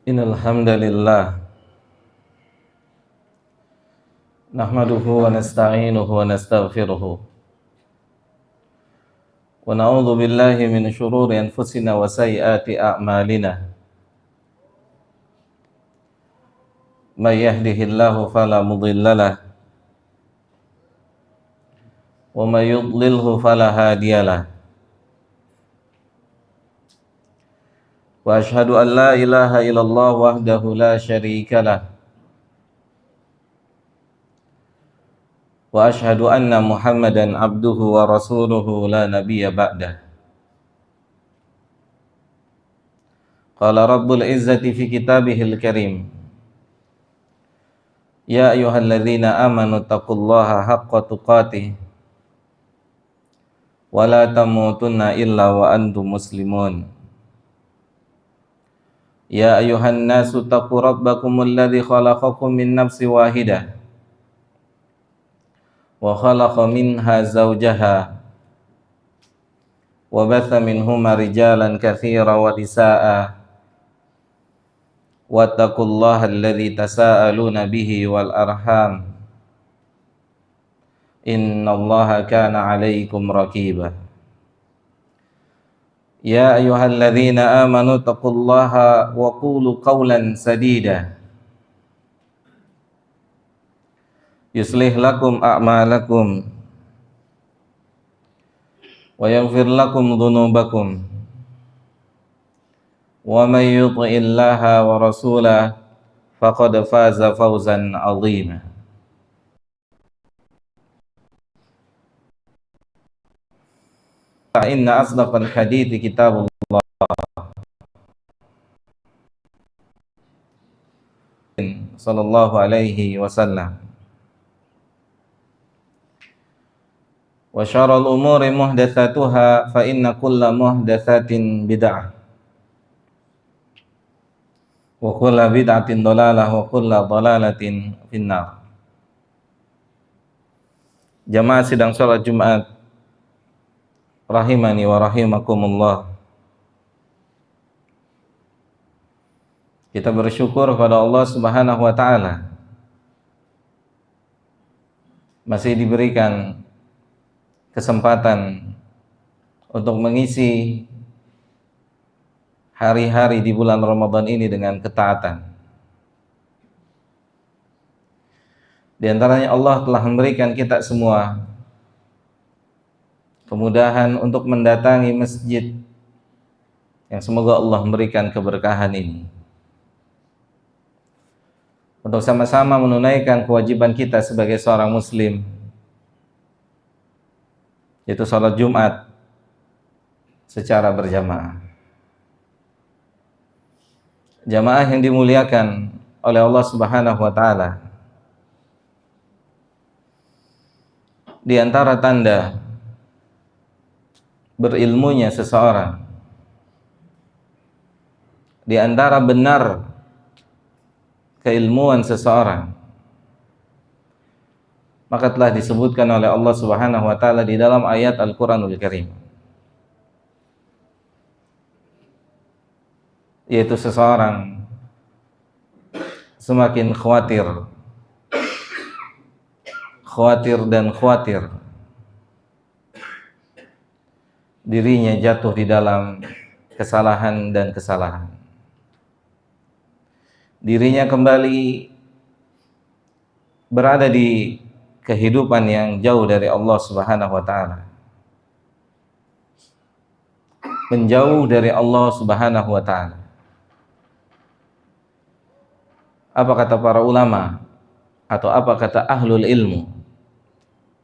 Innal hamdalillah nahmaduhu wa nasta'inuhu wa nastaghfiruh wa na'udzu billahi min shururi anfusina wa sayyiati a'malina. May yahdihillahu fala mudhillalah wa may yudlilhu fala hadiyalah. Wa ashhadu an la ilaha illallah wahdahu la syarikalah wa ashhadu anna Muhammadan abduhu wa rasuluhu la nabiyya ba'dah. Qala rabbul izzati fi kitabihil karim, ya ayyuhalladzina amanu taqullaha haqqa tuqatih wa la tamutunna illa wa antum muslimun. Ya ayyuhan nasu taqu rabbakumul ladzi khalaqakum min nafsin wahidah wa khalaqa minha zawjaha wa batha minhuma rijalan katsiran wa nisaa'a wattaqullaha alladzi tasaaluna bihi wal arham innallaha kana 'alaikum raqiba. Ya ayyuhalladzina amanu taqullaha wa qulu qawlan sadida yuslih lakum a'malakum wa yaghfir lakum dhunubakum wa may yuti'illaha wa rasulahu faqad faza fawzan 'azima. Fa inna asdaqal hadithi kitabullah sallallahu alaihi wasallam wa syarrul umuri muhdatsatuha fa inna kulla muhdatsatin bid'ah wa kulla bid'atin dhalalah wa kulla dhalalatin finnar. Jamaah sidang salat Jumat rahimani wa rahimakumullah. Kita bersyukur kepada Allah Subhanahu wa taala masih diberikan kesempatan untuk mengisi hari-hari di bulan Ramadan ini dengan ketaatan. Di antaranya Allah telah memberikan kita semua kemudahan untuk mendatangi masjid yang semoga Allah memberikan keberkahan ini untuk sama-sama menunaikan kewajiban kita sebagai seorang muslim, yaitu salat Jumat secara berjamaah. Jamaah yang dimuliakan oleh Allah Subhanahu wa taala, di antara tanda berilmunya seseorang, di antara benar keilmuan seseorang, maka telah disebutkan oleh Allah Subhanahu wa taala di dalam ayat Al-Qur'anul Karim, yaitu seseorang semakin khawatir dan khawatir dirinya jatuh di dalam kesalahan dan kesalahan, dirinya kembali berada di kehidupan yang jauh dari Allah Subhanahu wa taala, menjauh dari Allah Subhanahu wa taala. Apa kata para ulama atau apa kata ahlul ilmu?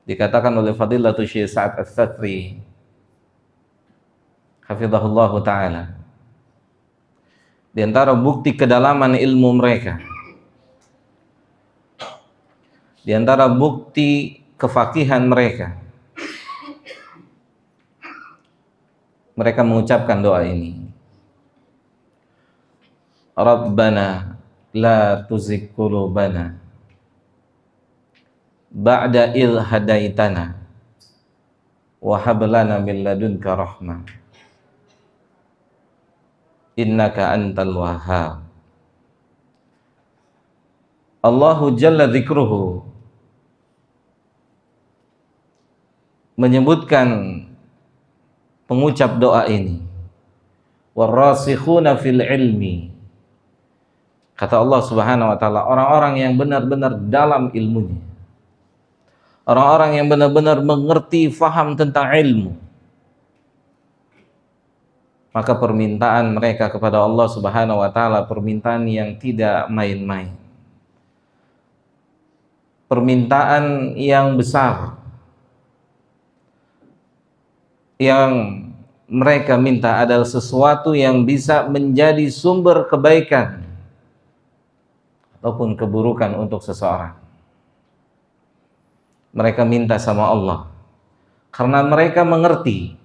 Dikatakan oleh Fadilatul Syekh Sa'ad Ats-Tsatri hafizahullahu ta'ala, di antara bukti kedalaman ilmu mereka, di antara bukti kefakihan mereka, mereka mengucapkan doa ini, Rabbana la tuzigh qulubana ba'da il hadaitana wa hab lana min ladunka rahmah innaka antal wahhab. Allahu Jalla Dzikruhu menyebutkan pengucap doa ini, warasikhuna fil ilmi. Kata Allah Subhanahu wa taala, orang-orang yang benar-benar dalam ilmunya, orang-orang yang benar-benar mengerti, faham tentang ilmu, maka permintaan mereka kepada Allah Subhanahu wa taala permintaan yang tidak main-main, permintaan yang besar. Yang mereka minta adalah sesuatu yang bisa menjadi sumber kebaikan ataupun keburukan untuk seseorang. Mereka minta sama Allah karena mereka mengerti,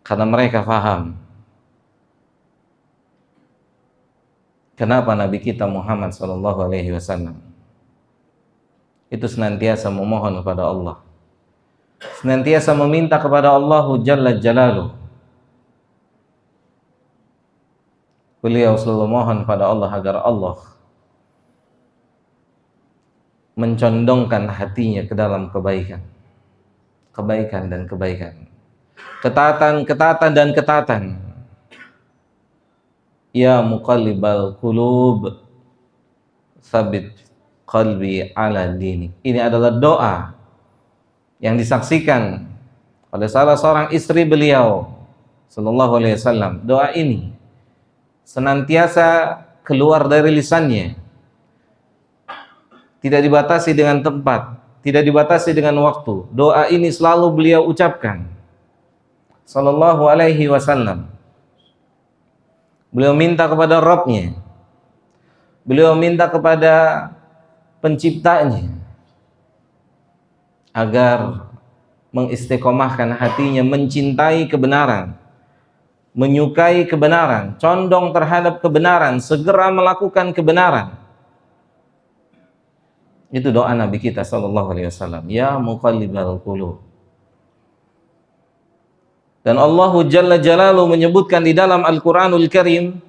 karena mereka faham. Kenapa Nabi kita Muhammad SAW itu senantiasa memohon kepada Allah, senantiasa meminta kepada Allah Jalla Jalaluh. Beliau selalu mohon pada Allah agar Allah mencondongkan hatinya ke dalam kebaikan, kebaikan dan kebaikan, ketaatan, ketaatan dan ketaatan. Ya muqallibal qulub, tsabit qalbi ala dini. Ini adalah doa yang disaksikan oleh salah seorang istri beliau sallallahu alaihi wasallam. Doa ini senantiasa keluar dari lisannya, tidak dibatasi dengan tempat, tidak dibatasi dengan waktu. Doa ini selalu beliau ucapkan sallallahu alaihi wasallam. Beliau minta kepada Rabb-Nya, beliau minta kepada penciptanya agar mengistiqomahkan hatinya, mencintai kebenaran, menyukai kebenaran, condong terhadap kebenaran, segera melakukan kebenaran. Itu doa Nabi kita sallallahu alaihi wasallam, ya muqallibal qulub. Dan Allah Jalla Jalaluhu menyebutkan di dalam Al-Qur'anul Karim,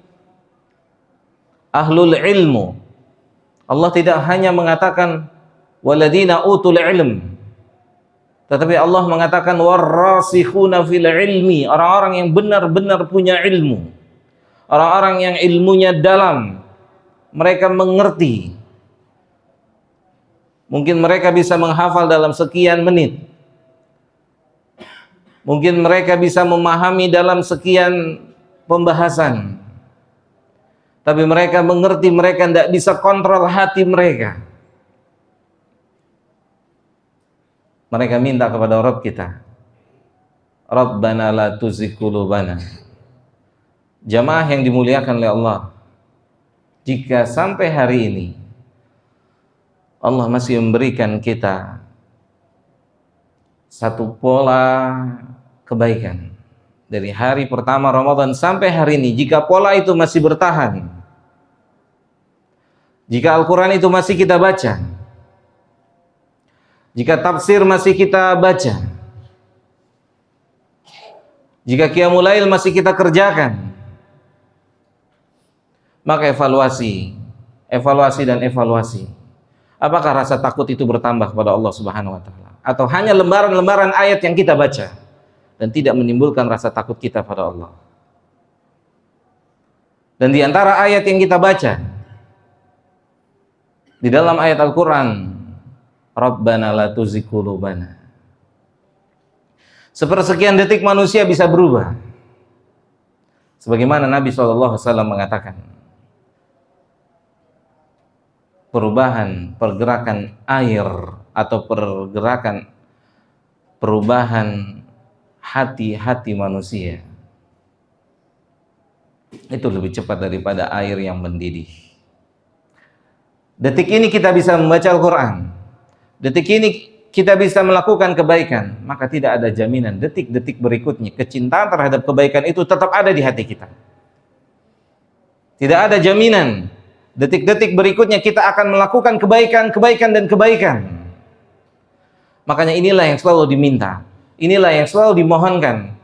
ahlul ilmu. Allah tidak hanya mengatakan waladina utul ilm, tetapi Allah mengatakan warasikhuna fil ilmi, orang-orang yang benar-benar punya ilmu, orang-orang yang ilmunya dalam, mereka mengerti. Mungkin mereka bisa menghafal dalam sekian menit, mungkin mereka bisa memahami dalam sekian pembahasan, tapi mereka mengerti, mereka tidak bisa kontrol hati mereka. Mereka minta kepada Rabb kita, Rabbana la tuzigh qulubana. Jamaah yang dimuliakan oleh Allah, jika sampai hari ini Allah masih memberikan kita satu pola kebaikan dari hari pertama Ramadan sampai hari ini, jika pola itu masih bertahan, jika Al-Quran itu masih kita baca, jika tafsir masih kita baca, jika Qiyamul Lail masih kita kerjakan, maka evaluasi dan evaluasi. Apakah rasa takut itu bertambah kepada Allah Subhanahu wa taala, atau hanya lembaran-lembaran ayat yang kita baca dan tidak menimbulkan rasa takut kita pada Allah? Dan di antara ayat yang kita baca di dalam ayat Al-Qur'an, Rabbana la tuzigh qulubana. Sepersekian detik manusia bisa berubah. Sebagaimana Nabi SAW mengatakan, perubahan pergerakan air atau perubahan hati-hati manusia itu lebih cepat daripada air yang mendidih. Detik ini kita bisa membaca Al-Quran, detik ini kita bisa melakukan kebaikan, maka tidak ada jaminan detik-detik berikutnya kecintaan terhadap kebaikan itu tetap ada di hati kita. Tidak ada jaminan detik-detik berikutnya kita akan melakukan kebaikan dan kebaikan. Makanya inilah yang selalu diminta, inilah yang selalu dimohonkan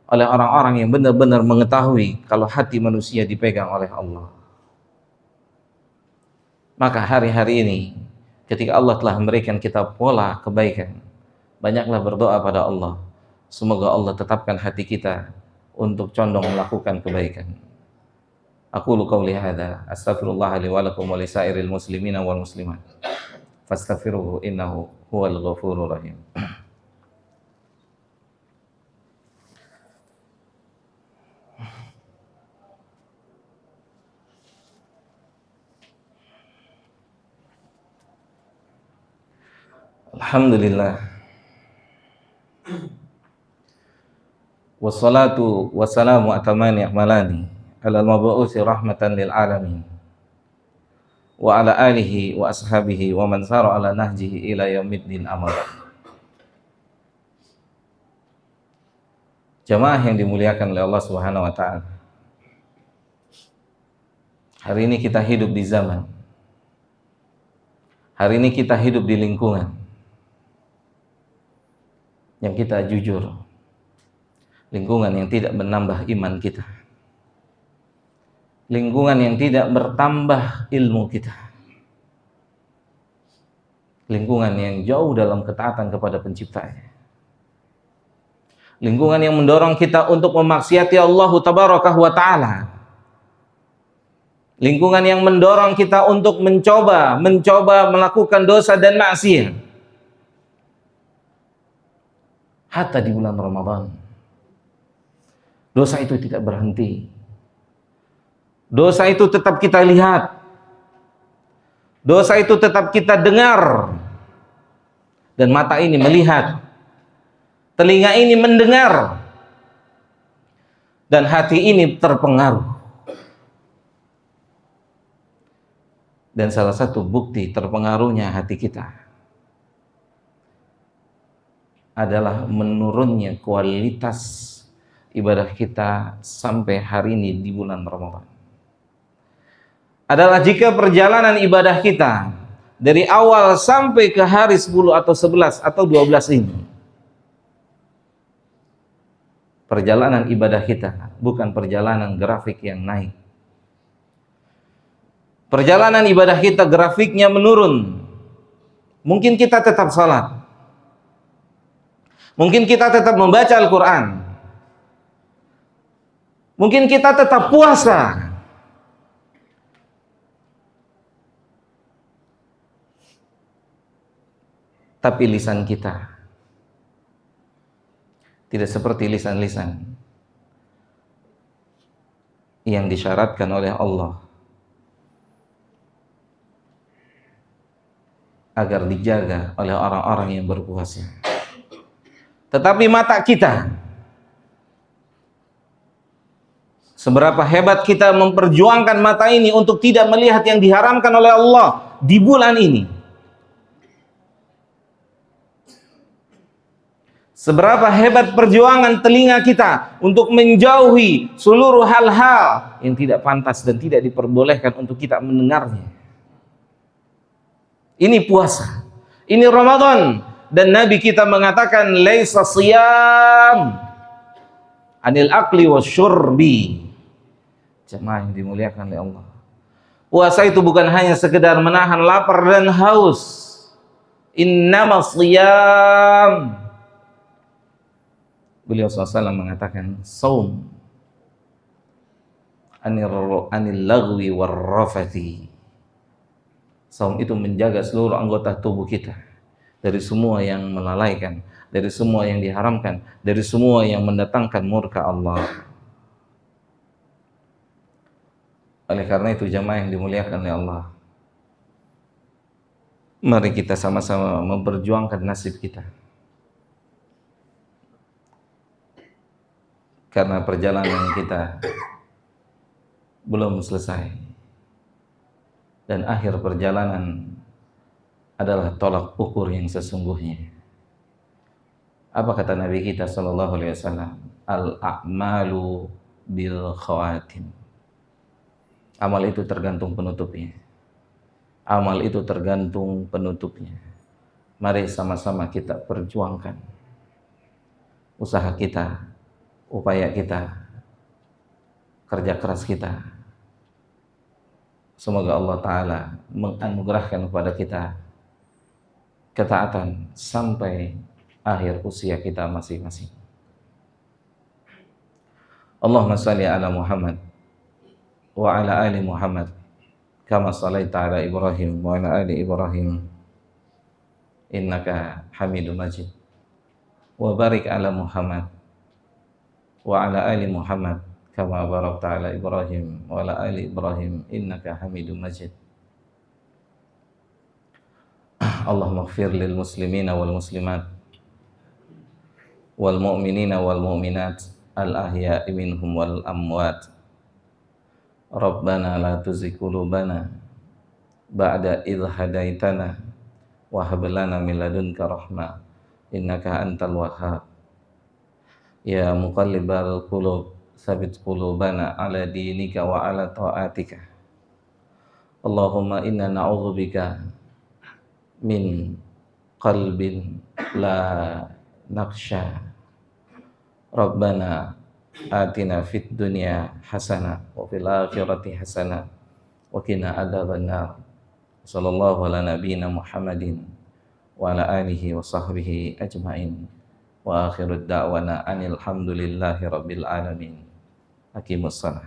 oleh orang-orang yang benar-benar mengetahui kalau hati manusia dipegang oleh Allah. Maka hari-hari ini ketika Allah telah memberikan kita pola kebaikan, banyaklah berdoa pada Allah. Semoga Allah tetapkan hati kita untuk condong melakukan kebaikan. Aqulu qauli hadza, astaghfirullah li wa lakum wa lisairil muslimina wal muslimat. Fastaghfiruhu innahu huwal ghafurur rahim. Alhamdulillah. Wassalatu wassalamu atamani akmalani ala al-mabu'uthi rahmatan lil alamin wa ala alihi wa ashabihi wa man sara ala nahjihi ila yaumiddin amma ba'd. Jamaah yang dimuliakan oleh Allah Subhanahu wa taala. Hari ini kita hidup di zaman. Hari ini kita hidup di lingkungan yang kita jujur, lingkungan yang tidak menambah iman kita, lingkungan yang tidak bertambah ilmu kita, lingkungan yang jauh dalam ketaatan kepada penciptanya, lingkungan yang mendorong kita untuk memaksiati Allah Tabaraka wa Ta'ala, lingkungan yang mendorong kita untuk mencoba melakukan dosa dan maksiat. Hatta di bulan Ramadan, dosa itu tidak berhenti. Dosa itu tetap kita lihat. Dosa itu tetap kita dengar. Dan mata ini melihat. Telinga ini mendengar. Dan hati ini terpengaruh. Dan salah satu bukti terpengaruhnya hati kita adalah menurunnya kualitas ibadah kita sampai hari ini di bulan Ramadan. Adalah jika perjalanan ibadah kita dari awal sampai ke hari 10 atau 11 atau 12 ini, perjalanan ibadah kita bukan perjalanan grafik yang naik. Perjalanan ibadah kita grafiknya menurun. Mungkin kita tetap salat. Mungkin kita tetap membaca Al-Quran. Mungkin kita tetap puasa. Tapi lisan kita tidak seperti lisan-lisan yang disyaratkan oleh Allah agar dijaga oleh orang-orang yang berpuasa. Tetapi mata kita, seberapa hebat kita memperjuangkan mata ini untuk tidak melihat yang diharamkan oleh Allah di bulan ini. Seberapa hebat perjuangan telinga kita untuk menjauhi seluruh hal-hal yang tidak pantas dan tidak diperbolehkan untuk kita mendengarnya. Ini puasa, ini Ramadan. Dan Nabi kita mengatakan laisa siyam anil akli wasyurbi. Jemaah yang dimuliakan oleh Allah, puasa itu bukan hanya sekedar menahan lapar dan haus. Innama siyam, beliau SAW mengatakan, saum anil lagwi warrafati. Saum itu menjaga seluruh anggota tubuh kita dari semua yang melalaikan, dari semua yang diharamkan, dari semua yang mendatangkan murka Allah. Oleh karena itu jamaah yang dimuliakan oleh Allah, mari kita sama-sama memperjuangkan nasib kita. Karena perjalanan kita belum selesai. Dan akhir perjalanan adalah tolak ukur yang sesungguhnya. Apa kata Nabi kita sallallahu alaihi wasallam? Al-a'malu bil khawatim. Amal itu tergantung penutupnya. Amal itu tergantung penutupnya. Mari sama-sama kita perjuangkan usaha kita, upaya kita, kerja keras kita Semoga Allah Ta'ala menganugerahkan kepada kita ketaatan sampai akhir usia kita masing-masing. Allahumma salli ala Muhammad wa ala ali Muhammad kama sallaita ala Ibrahim wa ala ali Ibrahim innaka Hamidum Majid, wa barik ala Muhammad wa ala ali Muhammad kama barakta ala Ibrahim wa ala ali Ibrahim innaka Hamidum Majid. Allahumma ighfir lil muslimina wal muslimat wal mu'minina wal mu'minat al ahya'i minhum wal amwat. Rabbana la tuzigh qulubana ba'da idh hadaitana wa hab lana min ladunka rahmah innaka antal wahhab. Ya muqallibal qulub tsabbit qulubana ala dinika wa ala ta'atika. Allahumma inna na'udzubika min qalbin la naqsha. Rabbana atina fid dunya hasanah wa fil akhirati hasanah wa qina adzabannar. Sallallahu ala nabiyyina Muhammadin wa ala alihi wa sahbihi ajmain. Wa akhirud da'wana anil hamdulillahi rabbil alamin. Aqimussalah.